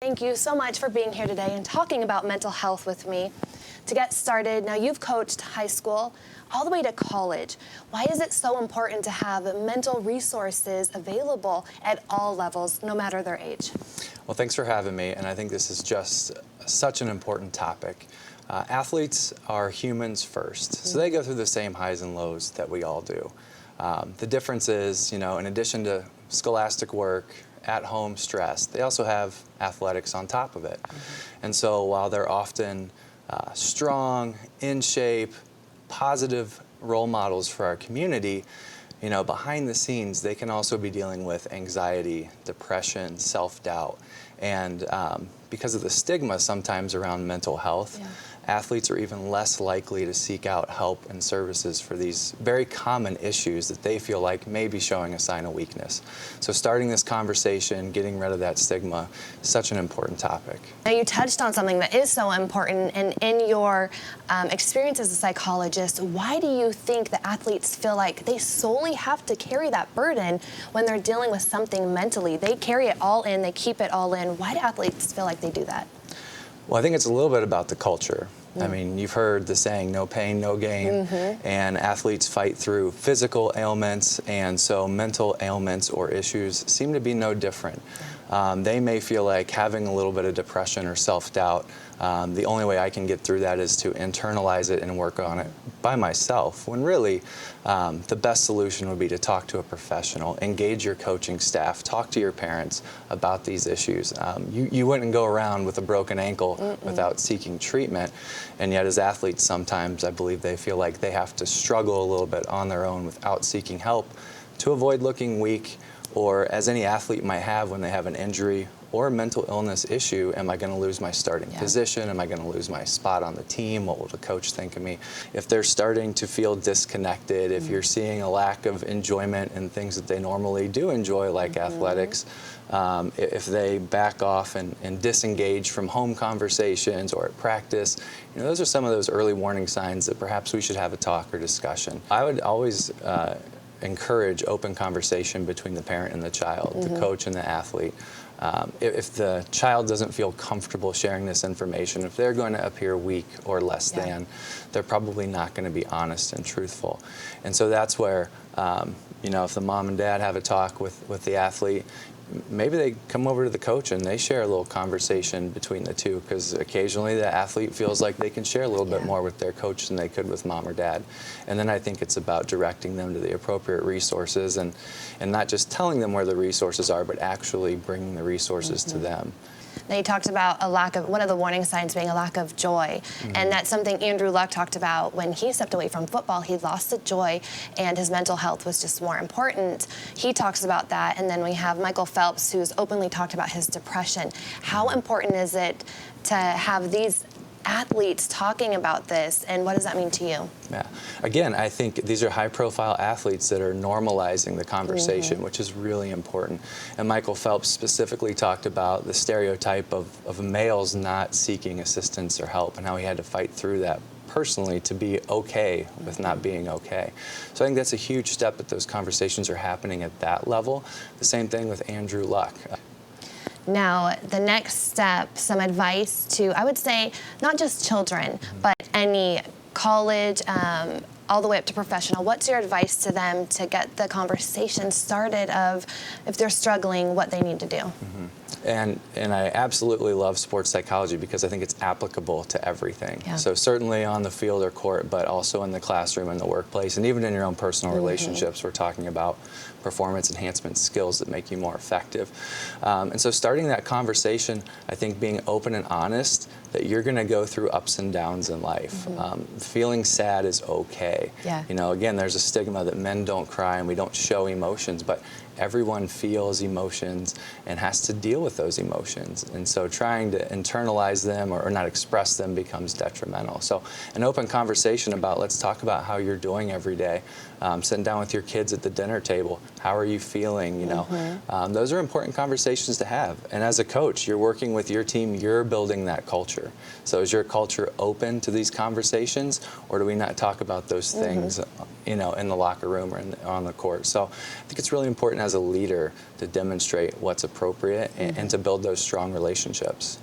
Thank you so much for being here today and talking about mental health with me. To get started, now you've coached high school all the way to college. Why is it so important to have mental resources available at all levels, no matter their age? Well, thanks for having me, and I think this is just such an important topic. Athletes are humans first, so they go through the same highs and lows that we all do. The difference is, in addition to scholastic work, at-home stress, they also have athletics on top of it. And so while they're often strong, in shape, positive role models for our community, behind the scenes, they can also be dealing with anxiety, depression, self-doubt. And because of the stigma sometimes around mental health, athletes are even less likely to seek out help and services for these very common issues that they feel like may be showing a sign of weakness. So starting this conversation, getting rid of that stigma, is such an important topic. Now you touched on something that is so important, and in your experience as a psychologist, why do you think that athletes feel like they solely have to carry that burden when they're dealing with something mentally? They carry it all in, they keep it all in. Why do athletes feel like they do that? Well, I think it's a little bit about the culture. I mean, you've heard the saying, no pain, no gain, and athletes fight through physical ailments, and so mental ailments or issues seem to be no different. They may feel like having a little bit of depression or self-doubt, the only way I can get through that is to internalize it and work on it by myself, when really the best solution would be to talk to a professional, engage your coaching staff, talk to your parents about these issues. You wouldn't go around with a broken ankle without seeking treatment, and yet as athletes sometimes I believe they feel like they have to struggle a little bit on their own without seeking help to avoid looking weak, or as any athlete might have when they have an injury or a mental illness issue, am I going to lose my starting position? Am I going to lose my spot on the team? What will the coach think of me? If they're starting to feel disconnected, if you're seeing a lack of enjoyment in things that they normally do enjoy, like athletics, if they back off and disengage from home conversations or at practice, those are some of those early warning signs that perhaps we should have a talk or discussion. I would always encourage open conversation between the parent and the child, the coach and the athlete. If the child doesn't feel comfortable sharing this information, if they're going to appear weak or less than, they're probably not going to be honest and truthful. And so that's where, if the mom and dad have a talk with the athlete, maybe they come over to the coach and they share a little conversation between the two, because occasionally the athlete feels like they can share a little bit more with their coach than they could with mom or dad. And then I think it's about directing them to the appropriate resources and not just telling them where the resources are, but actually bringing the resources to them. Now you talked about one of the warning signs being a lack of joy, and that's something Andrew Luck talked about when he stepped away from football. He lost the joy, and his mental health was just more important. He talks about that, and then we have Michael Phelps, who's openly talked about his depression. How important is it to have these athletes talking about this, and what does that mean to you? Yeah. Again, I think these are high-profile athletes that are normalizing the conversation, which is really important. And Michael Phelps specifically talked about the stereotype of males not seeking assistance or help, and how he had to fight through that personally to be okay with not being okay. So I think that's a huge step that those conversations are happening at that level. The same thing with Andrew Luck. Now, the next step, some advice to, I would say, not just children, but any college, all the way up to professional. What's your advice to them to get the conversation started of, if they're struggling, what they need to do? And I absolutely love sports psychology because I think it's applicable to everything. So certainly on the field or court, but also in the classroom and the workplace, and even in your own personal relationships. We're talking about performance enhancement skills that make you more effective. And so starting that conversation, I think being open and honest that you're going to go through ups and downs in life. Feeling sad is okay. Again, there's a stigma that men don't cry and we don't show emotions, but everyone feels emotions and has to deal with those emotions. And so trying to internalize them or not express them becomes detrimental. So an open conversation about, let's talk about how you're doing every day. Sitting down with your kids at the dinner table. How are you feeling? Those are important conversations to have. And as a coach, you're working with your team, you're building that culture. culture. So is your culture open to these conversations, or do we not talk about those things, in the locker room or on the court? So I think it's really important as a leader to demonstrate what's appropriate and to build those strong relationships.